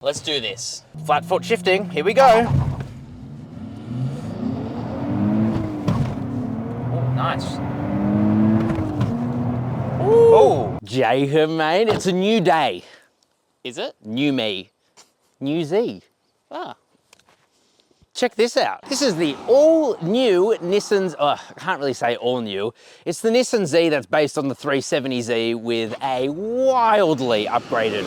Let's do this. Flat foot shifting, here we go. Oh, nice. Ooh. Jacob, mate, it's a new day. Is it? New me. New Z. Ah. Check this out. This is the all-new Nissan's, I can't really say all-new. It's the Nissan Z that's based on the 370Z with a wildly upgraded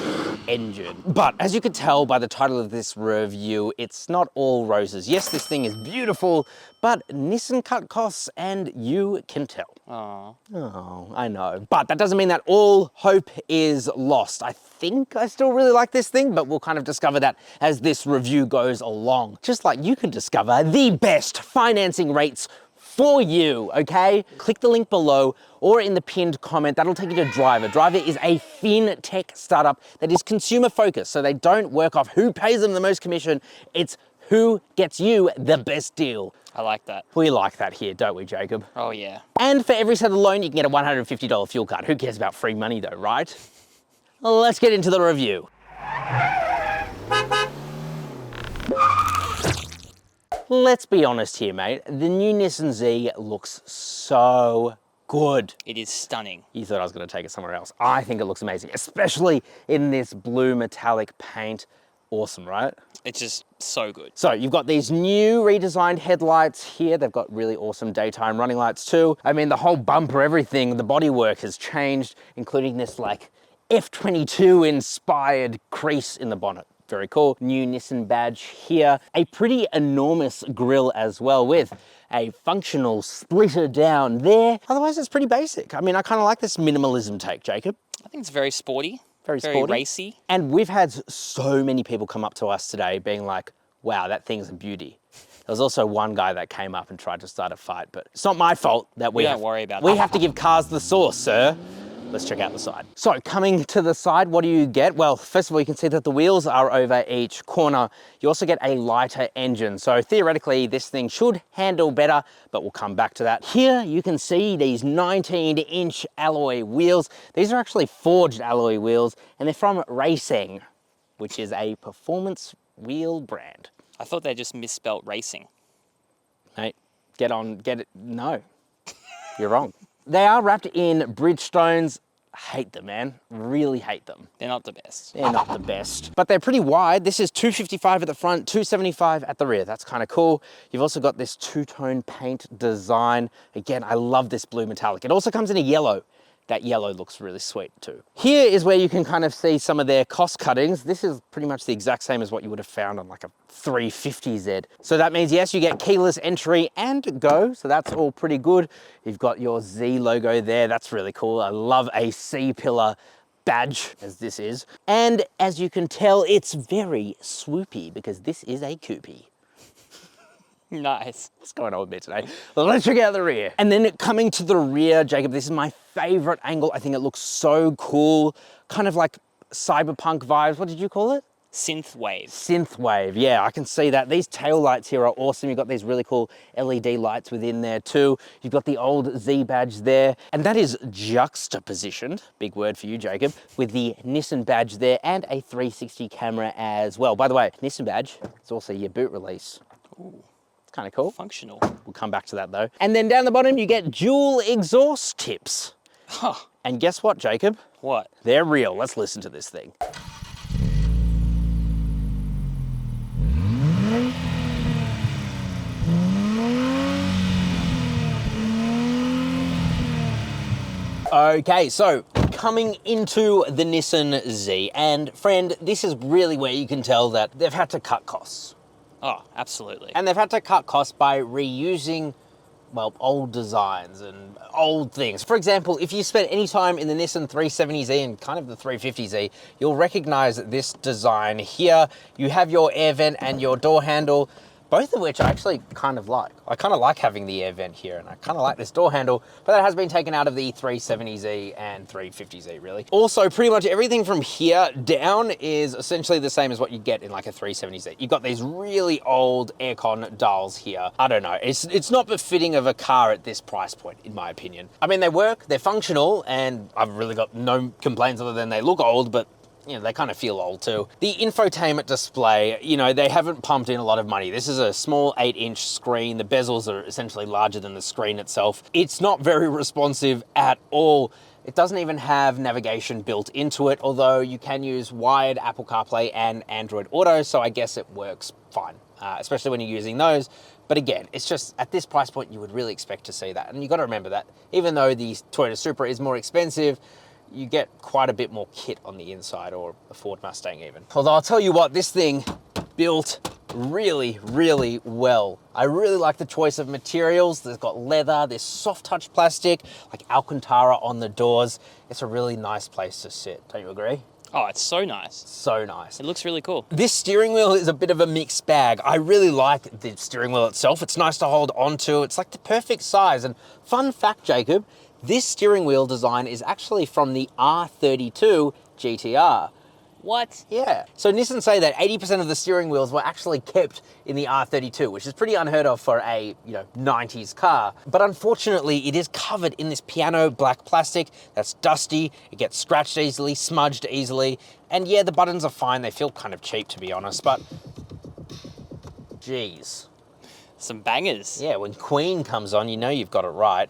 engine. But as you can tell by the title of this review, it's not all roses. Yes, this thing is beautiful, but Nissan cut costs and you can tell. Oh. Oh, I know. But that doesn't mean that all hope is lost. I think I still really like this thing, but we'll kind of discover that as this review goes along. Just like you can discover the best financing rates for you, okay? Click the link below or in the pinned comment. That'll take you to Driver. Driver is a fintech startup that is consumer focused, so they don't work off who pays them the most commission. It's who gets you the best deal. I like that. We like that here, don't we, Jacob? Oh, yeah. And for every set of loan, you can get a $150 fuel card. Who cares about free money though, right? Let's get into the review. Let's be honest here, mate. The new Nissan Z looks so good. It is stunning. You thought I was gonna take it somewhere else. I think it looks amazing, especially in this blue metallic paint. Awesome, right? It's just so good. So you've got these new redesigned headlights here. They've got really awesome daytime running lights too. I mean, the whole bumper, everything, the bodywork has changed, including this like F-22 inspired crease in the bonnet. Very cool. New Nissan badge here. A pretty enormous grille as well with a functional splitter down there. Otherwise, it's pretty basic. I mean, I kind of like this minimalism take, Jacob. I think it's very sporty. Very sporty. Racy. And we've had so many people come up to us today being like, wow, that thing's a beauty. There was also one guy that came up and tried to start a fight, but it's not my fault that we don't worry about that. We have to give cars the sauce, sir. Let's check out the side. So coming to the side, what do you get? Well, first of all, you can see that the wheels are over each corner. You also get a lighter engine. So theoretically, this thing should handle better, but we'll come back to that. Here, you can see these 19-inch alloy wheels. These are actually forged alloy wheels, and they're from Racing, which is a performance wheel brand. I thought they just misspelt racing. Mate, get it. No, you're wrong. They are wrapped in Bridgestones. Hate them, man. Really hate them. They're not the best. They're not the best, but they're pretty wide. This is 255 at the front, 275 at the rear. That's kind of cool. You've also got this two-tone paint design. Again, I love this blue metallic. It also comes in a yellow. That yellow looks really sweet too. Here is where you can kind of see some of their cost cuttings. This is pretty much the exact same as what you would have found on like a 350Z. So that means, yes, you get keyless entry and go. So that's all pretty good. You've got your Z logo there. That's really cool. I love a C-pillar badge as this is. And as you can tell, it's very swoopy because this is a coupé. Nice. What's going on with me today? Let's check out the rear. And then coming to the rear, Jacob, this is my favorite angle. I think it looks so cool. Kind of like cyberpunk vibes. What did you call it? Synthwave. Synthwave, yeah, I can see that. These tail lights here are awesome. You've got these really cool LED lights within there too. You've got the old Z badge there. And that is juxtapositioned, big word for you, Jacob, with the Nissan badge there and a 360 camera as well. By the way, Nissan badge, it's also your boot release. Ooh. Kind of cool. Functional. We'll come back to that though. And then down the bottom, you get dual exhaust tips. Huh. And guess what, Jacob? What? They're real. Let's listen to this thing. Okay, so coming into the Nissan Z, and friend, this is really where you can tell that they've had to cut costs. Oh, absolutely. And they've had to cut costs by reusing, well, old designs and old things. For example, if you spent any time in the Nissan 370Z and kind of the 350Z, you'll recognize this design here. You have your air vent and your door handle, both of which I actually kind of like. I kind of like having the air vent here, and I kind of like this door handle, but that has been taken out of the 370Z and 350Z, really. Also, pretty much everything from here down is essentially the same as what you get in like a 370Z. You've got these really old aircon dials here. I don't know, it's not befitting of a car at this price point, in my opinion. I mean, they work, they're functional, and I've really got no complaints other than they look old, but you know, they kind of feel old too. The infotainment display, you know, they haven't pumped in a lot of money. This is a small 8-inch screen. The bezels are essentially larger than the screen itself. It's not very responsive at all. It doesn't even have navigation built into it, although you can use wired Apple CarPlay and Android Auto, so I guess it works fine, especially when you're using those. But again, it's just at this price point, you would really expect to see that. And you got to remember that even though the Toyota Supra is more expensive, you get quite a bit more kit on the inside, or a Ford Mustang even. Although I'll tell you what, this thing built really, really well. I really like the choice of materials. There's got leather, there's soft touch plastic, like Alcantara on the doors. It's a really nice place to sit, don't you agree? Oh, it's so nice. So nice. It looks really cool. This steering wheel is a bit of a mixed bag. I really like the steering wheel itself. It's nice to hold onto. It's like the perfect size. And fun fact, Jacob, this steering wheel design is actually from the R32 GTR. What? Yeah. So Nissan say that 80% of the steering wheels were actually kept in the R32, which is pretty unheard of for a, 90s car. But unfortunately, it is covered in this piano black plastic that's dusty. It gets scratched easily, smudged easily. And yeah, the buttons are fine. They feel kind of cheap, to be honest, but geez. Some bangers. Yeah, when Queen comes on, you know you've got it right.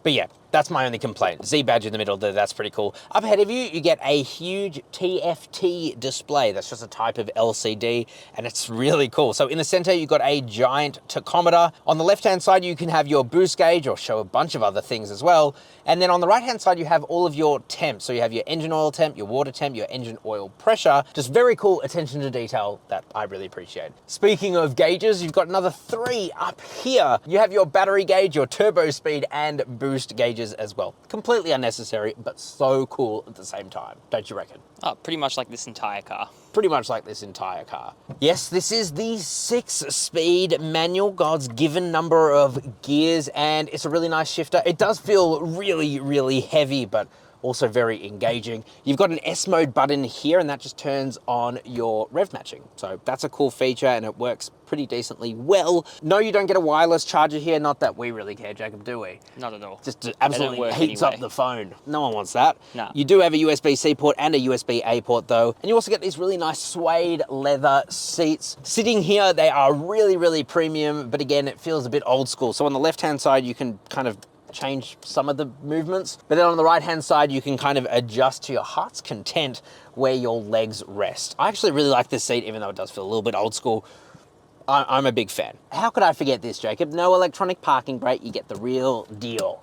But yeah, that's my only complaint. Z badge in the middle there, that's pretty cool. Up ahead of you, you get a huge TFT display. That's just a type of LCD, and it's really cool. So in the center, you've got a giant tachometer. On the left-hand side, you can have your boost gauge or show a bunch of other things as well. And then on the right-hand side, you have all of your temps. So you have your engine oil temp, your water temp, your engine oil pressure. Just very cool attention to detail that I really appreciate. Speaking of gauges, you've got another 3 up here. You have your battery gauge, your turbo speed, and boost gauges as well. Completely unnecessary, but so cool at the same time, don't you reckon? Oh, pretty much like this entire car. Pretty much like this entire car. Yes, this is the 6-speed manual, God's given number of gears, and it's a really nice shifter. It does feel really, really heavy, but also very engaging. You've got an S mode button here, and that just turns on your rev matching. So that's a cool feature, and it works pretty decently well. No, you don't get a wireless charger here. Not that we really care, Jacob, do we? Not at all. Just absolutely heats up the phone. No one wants that. No. You do have a USB-C port and a USB-A port though. And you also get these really nice suede leather seats. Sitting here, they are really, really premium, but again, it feels a bit old school. So on the left-hand side, you can kind of change some of the movements, but then on the right-hand side, you can kind of adjust to your heart's content where your legs rest. I actually really like this seat, even though it does feel a little bit old school. I'm a big fan. How could I forget this, Jacob? No electronic parking brake, you get the real deal.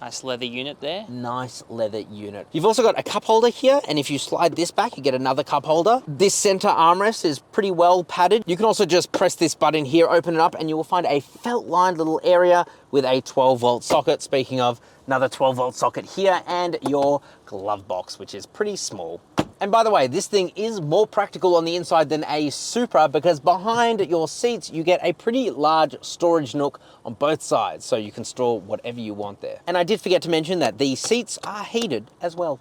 Nice leather unit there. Nice leather unit. You've also got a cup holder here, and if you slide this back, you get another cup holder. This center armrest is pretty well padded. You can also just press this button here, open it up, and you will find a felt-lined little area with a 12-volt socket. Speaking of, another 12-volt socket here, and your glove box, which is pretty small. And by the way, this thing is more practical on the inside than a Supra, because behind your seats, you get a pretty large storage nook on both sides, so you can store whatever you want there. And I did forget to mention that the seats are heated as well.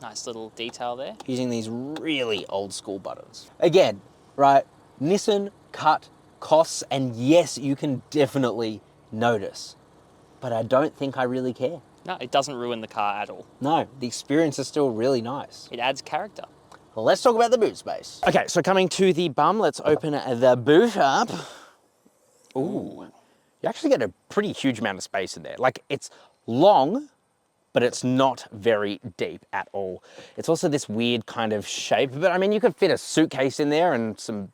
Nice little detail there. Using these really old school buttons. Again, right, Nissan cut costs, and yes, you can definitely notice, but I don't think I really care. No, it doesn't ruin the car at all. No, the experience is still really nice. It adds character. Well, let's talk about the boot space. Okay, so coming to the bum, let's open the boot up. Ooh, you actually get a pretty huge amount of space in there. Like, it's long, but it's not very deep at all. It's also this weird kind of shape, but I mean, you could fit a suitcase in there and some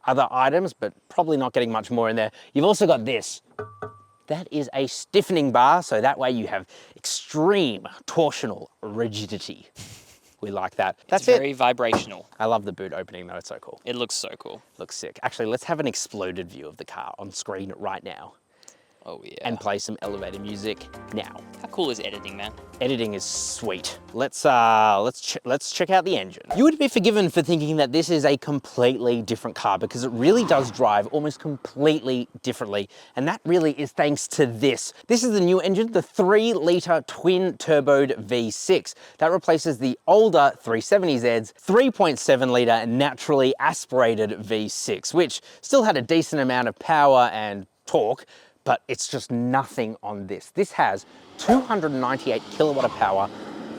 other items, but probably not getting much more in there. You've also got this. That is a stiffening bar, so that way you have extreme torsional rigidity. We like that. It's very vibrational. I love the boot opening though, it's so cool. It looks so cool. Looks sick. Actually, let's have an exploded view of the car on screen right now. Oh yeah. And play some elevator music now. How cool is editing, man? Editing is sweet. Let's check out the engine. You would be forgiven for thinking that this is a completely different car, because it really does drive almost completely differently. And that really is thanks to this. This is the new engine, the 3-litre twin-turboed V6. That replaces the older 370Z's 3.7-litre naturally aspirated V6, which still had a decent amount of power and torque, but it's just nothing on this. This has 298 kilowatt of power,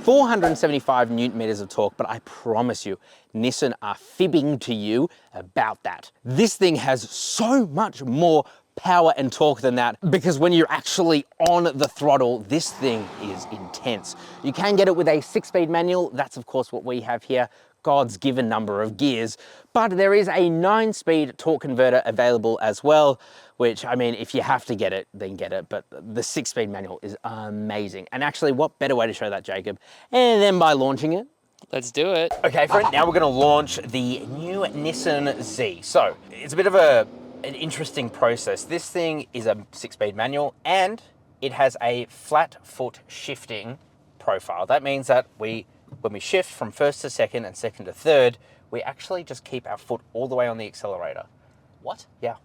475 newton meters of torque, but I promise you, Nissan are fibbing to you about that. This thing has so much more power and torque than that, because when you're actually on the throttle, this thing is intense. You can get it with a 6-speed manual. That's of course what we have here, God's given number of gears, but there is a 9-speed torque converter available as well, which, I mean, if you have to get it, then get it, but the 6-speed manual is amazing. And actually, what better way to show that, Jacob, and then by launching it? Let's do it. Okay, friend, now we're gonna launch the new Nissan Z. So, it's a bit of an interesting process. This thing is a 6-speed manual, and it has a flat foot shifting profile. That means that when we shift from first to second and second to third, we actually just keep our foot all the way on the accelerator. What? Yeah.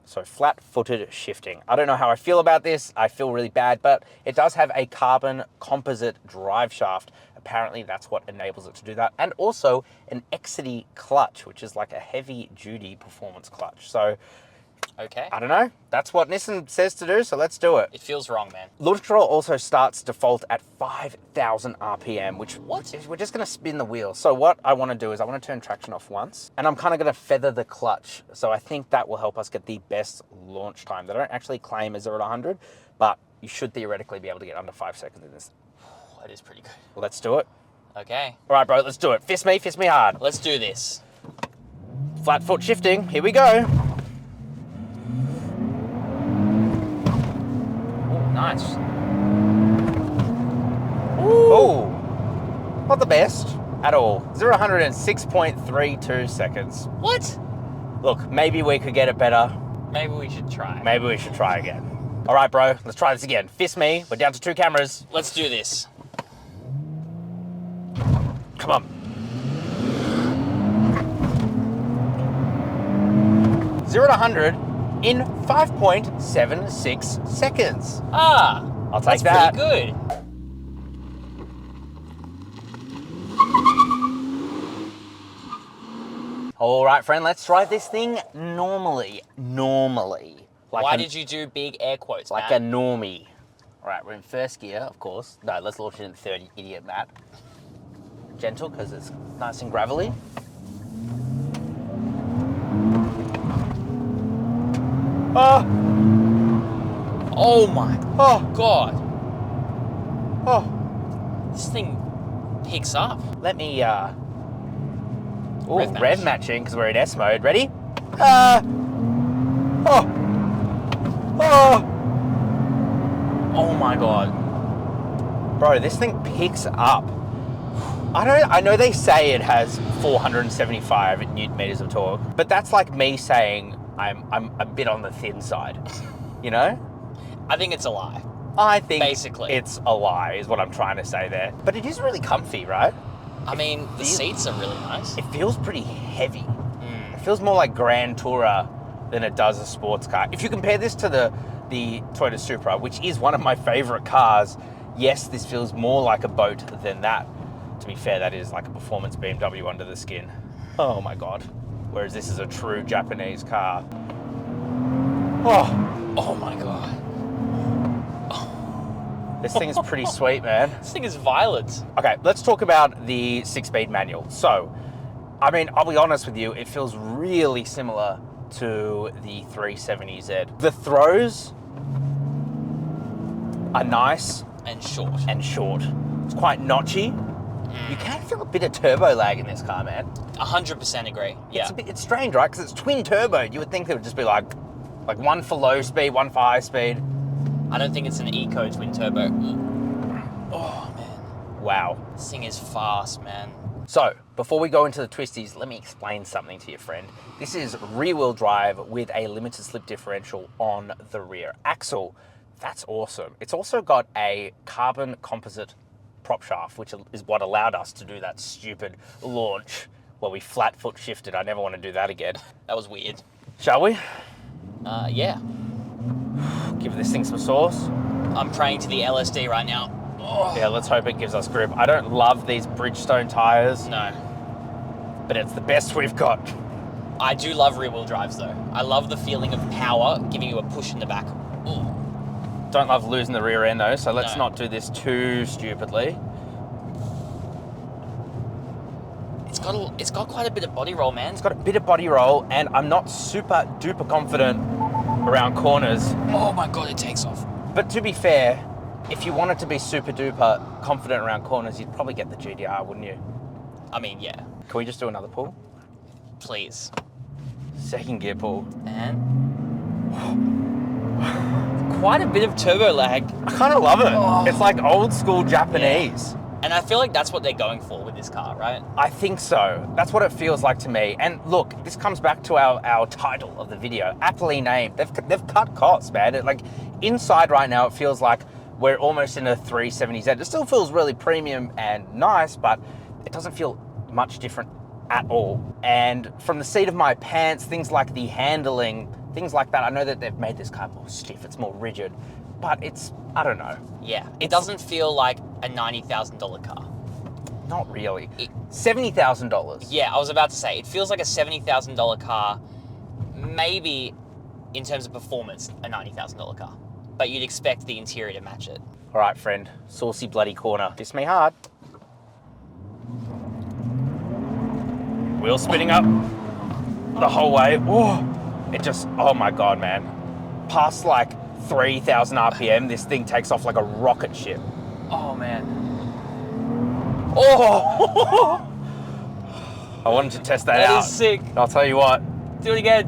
So flat-footed shifting. I don't know how I feel about this. I feel really bad, but it does have a carbon composite drive shaft. Apparently that's what enables it to do that. And also an XD clutch, which is like a heavy-duty performance clutch. So, Okay. I don't know. That's what Nissan says to do, so let's do it. It feels wrong, man. Launch control also starts default at 5,000 RPM, which What? we're just gonna spin the wheel. So what I wanna do is I wanna turn traction off once, and I'm kinda gonna feather the clutch. So I think that will help us get the best launch time. They don't actually claim a 0 to 100, but you should theoretically be able to get under 5 seconds in this. That is pretty good. Well, let's do it. Okay. All right, bro, let's do it. Fist me hard. Let's do this. Flat foot shifting, here we go. Nice. Ooh. Not the best at all. 0 to 100 in 6.32 seconds. What? Look, maybe we could get it better. Maybe we should try. Maybe we should try again. All right, bro, let's try this again. Fist me. We're down to 2 cameras. Let's do this. Come on. 0 to 100 in 5.76 seconds. Ah, I'll take that's that. pretty good. All right, friend, let's try this thing normally. Like Why did you do big air quotes, like Matt? a normie. All right, we're in first gear, of course. No, let's launch it in third, you idiot, Matt. Gentle, because it's nice and gravelly. Oh, Oh my God. oh. This thing picks up. Let me, ooh, Rev match. rev matching, because we're in S mode. Ready? Oh, oh my God. Bro, this thing picks up. I know they say it has 475 newton meters of torque, but that's like me saying I'm a bit on the thin side, you know? I think it's a lie. I think Basically. it's a lie is what I'm trying to say there. But it is really comfy, right? I mean, the seats are really nice. It feels pretty heavy. It feels more like Grand Tourer than it does a sports car. If you compare this to the Toyota Supra, which is one of my favorite cars, yes, this feels more like a boat than that. To be fair, that is like a performance BMW under the skin. Oh my God. Whereas this is a true Japanese car. Oh my God. This thing is pretty sweet, man. This thing is violent. Okay, let's talk about the 6-speed manual. So, I mean, I'll be honest with you, it feels really similar to the 370Z. The throws are nice And short. It's quite notchy. You can feel a bit of turbo lag in this car, man. 100% agree. Yeah. It's strange, right? Because it's twin turbo. You would think it would just be like one for low speed, one for high speed. I don't think it's an eco twin turbo. Oh man. Wow. This thing is fast, man. So, before we go into the twisties, let me explain something to you, friend. This is rear-wheel drive with a limited slip differential on the rear axle. That's awesome. It's also got a carbon composite prop shaft, which is what allowed us to do that stupid launch where we flat foot shifted. I never want to do that again. That was weird. Shall we? Yeah. Give this thing some sauce. I'm praying to the LSD right now. Oh. Yeah, let's hope it gives us grip. I don't love these Bridgestone tires, No. but it's the best we've got. I do love rear wheel drives though. I love the feeling of power giving you a push in the back. Ooh. Don't love losing the rear end though, so let's No. not do this too stupidly. it's got quite a bit of body roll, man. It's got a bit of body roll, and I'm not super duper confident around corners. Oh my God, it takes off. But to be fair, if you wanted to be super duper confident around corners, you'd probably get the GDR, wouldn't you? I mean, yeah. Can we just do another pull? Please. Second gear pull. And quite a bit of turbo lag. I kind of love it. Oh. It's like old school Japanese. Yeah. And I feel like that's what they're going for with this car, right? I think so. That's what it feels like to me. And look, this comes back to our title of the video, aptly named. They've cut costs, man. Like inside right now, it feels like we're almost in a 370Z. It still feels really premium and nice, but it doesn't feel much different at all. And from the seat of my pants, things like the handling, things like that, I know that they've made this car more stiff, it's more rigid, but it's, I don't know. Yeah, it doesn't feel like a $90,000 car. Not really. $70,000. Yeah, I was about to say, it feels like a $70,000 car, maybe in terms of performance, a $90,000 car. But you'd expect the interior to match it. All right, friend, saucy bloody corner. Diss me hard. Wheel spinning up the whole way. Oh, it just, oh my God, man. Past like 3,000 RPM, this thing takes off like a rocket ship. Oh, man. Oh! I wanted to test that out. That is sick. I'll tell you what. Do it again.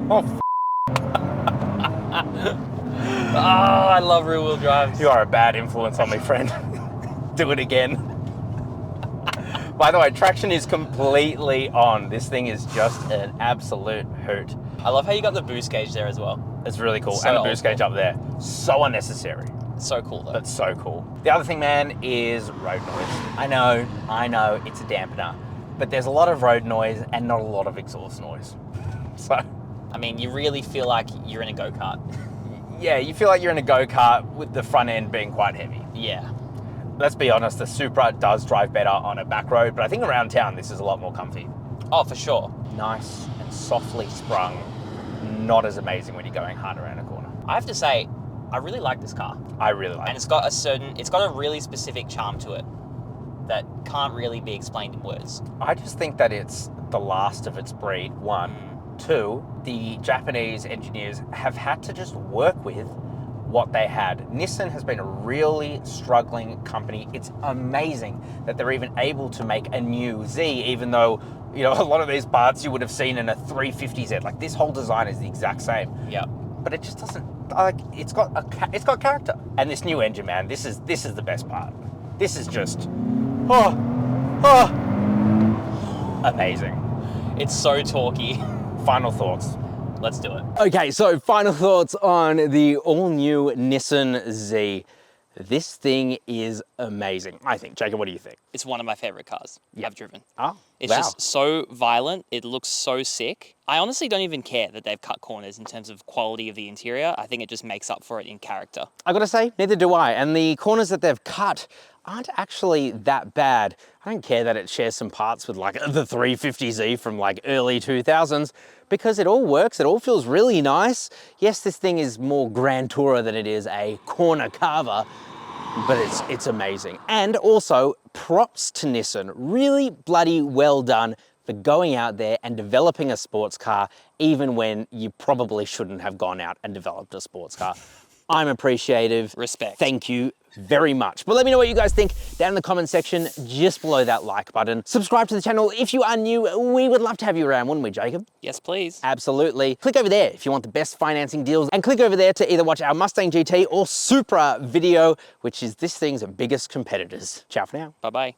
Oh, Oh, I love rear wheel drives. you are a bad influence on me, friend. Do it again. By the way, traction is completely on. This thing is just an absolute hoot. I love how you got the boost gauge there as well. It's really cool. So And a boost gauge up there. So unnecessary. So cool though. But so cool. The other thing, man, is road noise. I know, it's a dampener, but there's a lot of road noise and not a lot of exhaust noise. So, I mean, you really feel like you're in a go-kart. yeah, you feel like you're in a go-kart with the front end being quite heavy. Yeah. Let's be honest, the Supra does drive better on a back road, but I think around town this is a lot more comfy. Oh, for sure. Nice and softly sprung. Not as amazing when you're going hard around a corner. I have to say, I really like this car. I really like And it. it's got a really specific charm to it that can't really be explained in words. I just think that it's the last of its breed, one. Two, the Japanese engineers have had to just work with what they had. Nissan has been a really struggling company. It's amazing that they're even able to make a new Z, even though, you know, a lot of these parts you would have seen in a 350Z. Like this whole design is the exact same. Yeah. But it just doesn't, like, it's got character. And this new engine, man, this is the best part. This is just, amazing. It's so torquey. Final thoughts. Let's do it. Okay, so final thoughts on the all-new Nissan Z. This thing is amazing, I think. Jacob, what do you think? It's one of my favorite cars I've driven. Oh, It's wow. just so violent. It looks so sick. I honestly don't even care that they've cut corners in terms of quality of the interior. I think it just makes up for it in character. I gotta say, neither do I. And the corners that they've cut aren't actually that bad. I don't care that it shares some parts with like the 350Z from like early 2000s because it all works. It all feels really nice. Yes, this thing is more Grand Tourer than it is a corner carver, but it's amazing. And also props to Nissan. Really bloody well done for going out there and developing a sports car even when you probably shouldn't have gone out and developed a sports car. I'm appreciative. Respect. Thank you very much. But let me know what you guys think down in the comment section just below that like button. Subscribe to the channel if you are new. We would love to have you around, wouldn't we, Jacob? Yes, please. Absolutely. Click over there if you want the best financing deals, and click over there to either watch our Mustang GT or Supra video, which is this thing's biggest competitors. Ciao for now. Bye-bye.